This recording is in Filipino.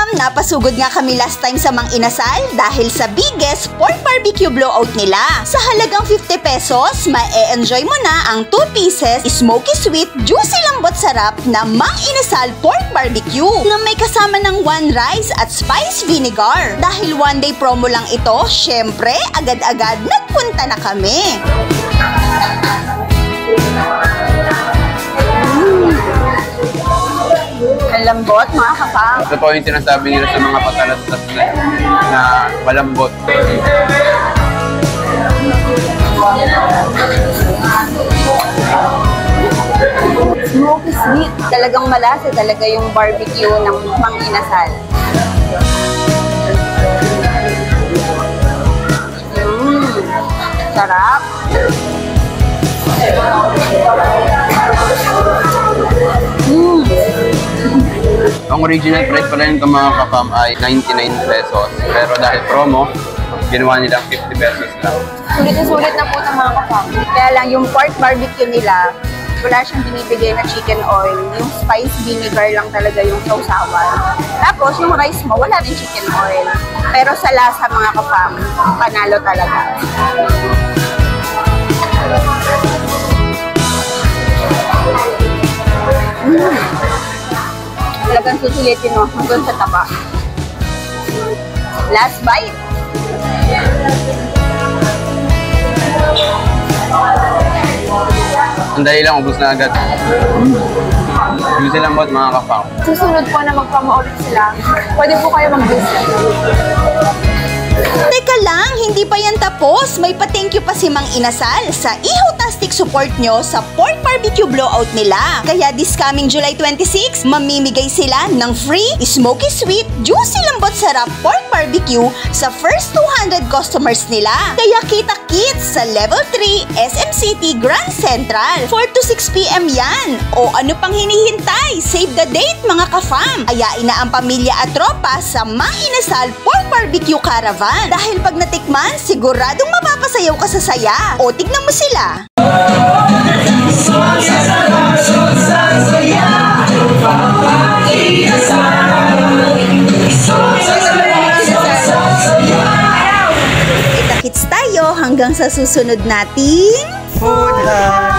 ka-fam, napasugod nga kami last time sa Mang Inasal dahil sa biggest pork barbecue blowout nila. Sa halagang 50 pesos, ma-e-enjoy mo na ang 2 pieces smoky sweet, juicy lambot sarap na Mang Inasal pork barbecue na may kasama ng 1 rice at spice vinegar. Dahil 1 day promo lang ito, syempre agad-agad nagpunta na kami. Ang lambot, mga ka-fam. Ito po yung sinasabi nila sa mga patalastas na malambot. Smoky sweet. Talagang malasa talaga yung barbecue ng Mang Inasal. Sarap. Ang original price pala nito mga ka-fam ay 99 pesos. Pero dahil promo, ginawa nilang 50 pesos lang. Sulit na sulit na po ng mga ka-fam. Kaya lang yung pork barbecue nila, wala siyang binibigay na chicken oil. Yung spice vinegar lang talaga yung sausawan. Tapos yung rice mo, wala rin chicken oil. Pero sa lasa mga ka-fam, panalo talaga. Talagang susulitin mo hanggang sa taba. Last bite. Ang dali lang, ubus na agad. Juicy lambot mga ka-fam. Susunod po na magpama-ulit sila. Pwede po kayo mag-visit. Teka lang, hindi pa yan tapos. May pa-thank you pa si Mang Inasal sa ihutastic support nyo sa pork barbecue blowout nila. Kaya this coming July 26, mamimigay sila ng free, smoky sweet, juicy lambot sarap pork barbecue sa first 200 customers nila. Kaya kita-kits sa Level 3 SM City Grand Central. 4 to 6 PM yan. O ano pang hinihintay? Save the date mga ka-fam. Ayain na ang pamilya at tropa sa Mang Inasal Pork Barbecue Caravan. Dahil pag natikman, siguradong mapapasayaw ka sa saya. O tignan mo sila. Kita-kits tayo hanggang sa susunod nating Food Hunt!